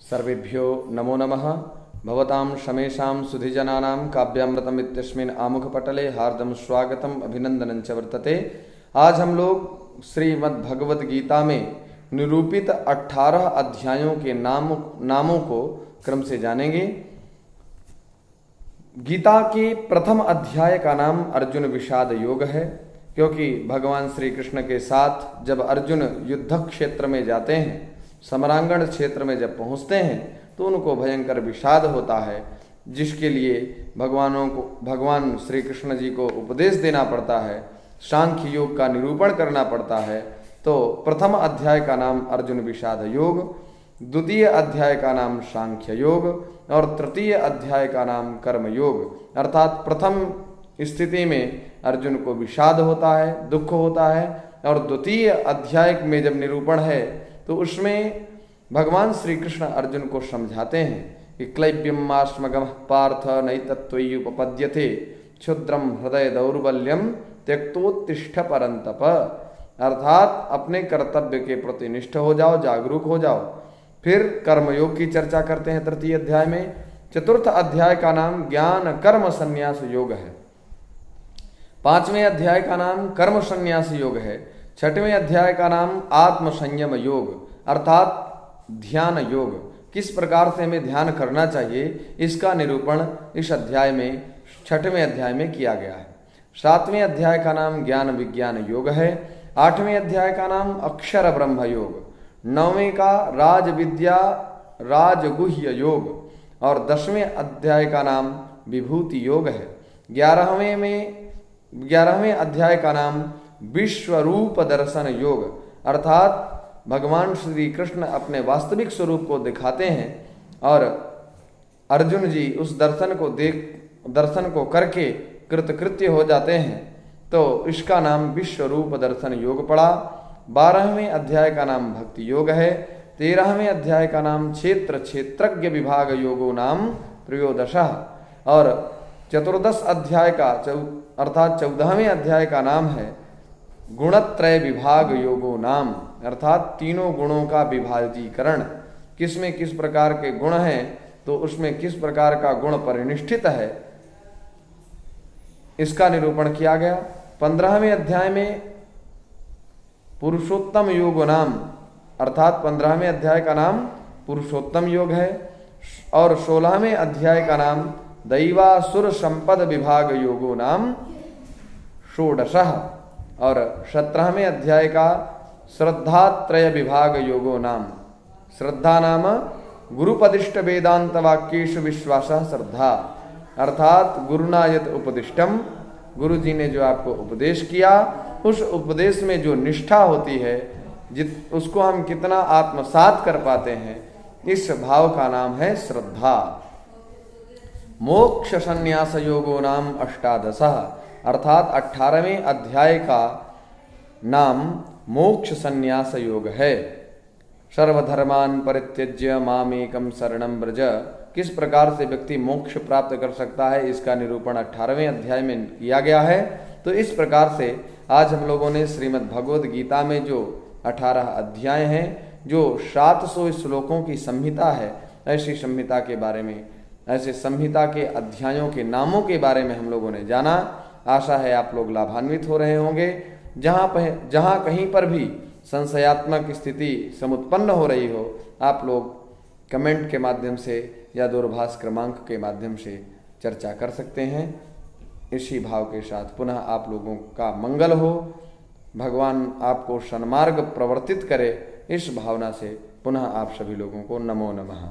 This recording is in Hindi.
सर्वेभ्यो नमो नमः। भवतां शमेषां सुधिजनानां काव्यामृतम् इत्यस्मिन् आमुखपटले हार्दं स्वागतम् अभिनंदनं च वर्तते। आज हम लोग श्रीमद् भगवत गीता में निरूपित 18 अध्यायों के नामों को क्रम से जानेंगे। गीता के प्रथम अध्याय का नाम अर्जुन विषाद योग है, क्योंकि भगवान श्री कृष्ण के साथ जब अर्जुन युद्ध क्षेत्र में जाते हैं, समरांगण क्षेत्र में जब पहुंचते हैं, तो उनको भयंकर विषाद होता है, जिसके लिए भगवान श्री कृष्ण जी को उपदेश देना पड़ता है, सांख्य योग का निरूपण करना पड़ता है। तो प्रथम अध्याय का नाम अर्जुन विषाद योग, द्वितीय अध्याय का नाम सांख्य योग और तृतीय अध्याय का नाम कर्म योग। अर्थात प्रथम स्थिति में अर्जुन को विषाद होता है, दुख होता है, और द्वितीय अध्याय में जब निरूपण है तो उसमें भगवान श्री कृष्ण अर्जुन को समझाते हैं कि क्लैब्यमाश्मगमः पार्थ नैतत्त्वय्युपपद्यते क्षुद्रम हृदय दौर्बल्यम त्यक्तोत्तिष्ठ परंतप। अर्थात अपने कर्तव्य के प्रति निष्ठ हो जाओ, जागरूक हो जाओ। फिर कर्मयोग की चर्चा करते हैं तृतीय अध्याय में। चतुर्थ अध्याय का नाम ज्ञान कर्म संन्यास योग है। पांचवें अध्याय का नाम कर्म संन्यास योग है। छठवें अध्याय का नाम आत्म संयम योग अर्थात ध्यान योग। किस प्रकार से हमें ध्यान करना चाहिए, इसका निरूपण इस अध्याय में, छठवें अध्याय में किया गया है। सातवें अध्याय का नाम ज्ञान विज्ञान योग है। आठवें अध्याय का नाम अक्षर ब्रह्म योग। नौवें का राज विद्या राजगुह्य योग और 10वें अध्याय का नाम विभूति योग है। 11वें अध्याय का नाम विश्वरूप दर्शन योग अर्थात भगवान श्री कृष्ण अपने वास्तविक स्वरूप को दिखाते हैं और अर्जुन जी उस दर्शन को करके कृतकृत्य हो जाते हैं, तो इसका नाम विश्वरूप दर्शन योग पड़ा। 12वें अध्याय का नाम भक्ति योग है। 13वें अध्याय का नाम क्षेत्रज्ञ विभाग योगो नाम त्रयोदशः और चतुर्दश अध्याय का अर्थात 14वें अध्याय का नाम है गुणत्रय विभाग योगो नाम अर्थात तीनों गुणों का विभाजीकरण। किसमें किस प्रकार के गुण हैं, तो उसमें किस प्रकार का गुण परिनिष्ठित है, इसका निरूपण किया गया। 15वें अध्याय में पुरुषोत्तम योग नाम अर्थात 15वें अध्याय का नाम पुरुषोत्तम योग है और 16वें अध्याय का नाम दैवासुर संपद विभाग योगो नाम षोडशः और 17वें अध्याय का श्रद्धात्रय विभाग योगो नाम। श्रद्धा नाम गुरुपदिष्ट वेदांत वाक्येषु विश्वासः श्रद्धा अर्थात गुरुना यत् उपदिष्टम, गुरु जी ने जो आपको उपदेश किया, उस उपदेश में जो निष्ठा होती है, उसको हम कितना आत्मसात कर पाते हैं, इस भाव का नाम है श्रद्धा। मोक्ष संन्यास योगो नाम अष्टादशः अर्थात 18वें अध्याय का नाम मोक्ष संन्यास योग है। सर्वधर्मान परित्यज्य मामेकं शरणं व्रज। किस प्रकार से व्यक्ति मोक्ष प्राप्त कर सकता है, इसका निरूपण 18वें अध्याय में किया गया है। तो इस प्रकार से आज हम लोगों ने श्रीमद् भगवद गीता में जो 18 अध्याय हैं, जो 700 श्लोकों की संहिता है, ऐसी संहिता के बारे में, ऐसे संहिता के अध्यायों के नामों के बारे में हम लोगों ने जाना। आशा है आप लोग लाभान्वित हो रहे होंगे। जहाँ कहीं पर भी संशयात्मक स्थिति समुत्पन्न हो रही हो, आप लोग कमेंट के माध्यम से या दूरभाष क्रमांक के माध्यम से चर्चा कर सकते हैं। इसी भाव के साथ पुनः आप लोगों का मंगल हो, भगवान आपको सन्मार्ग प्रवर्तित करे, इस भावना से पुनः आप सभी लोगों को नमो नमः।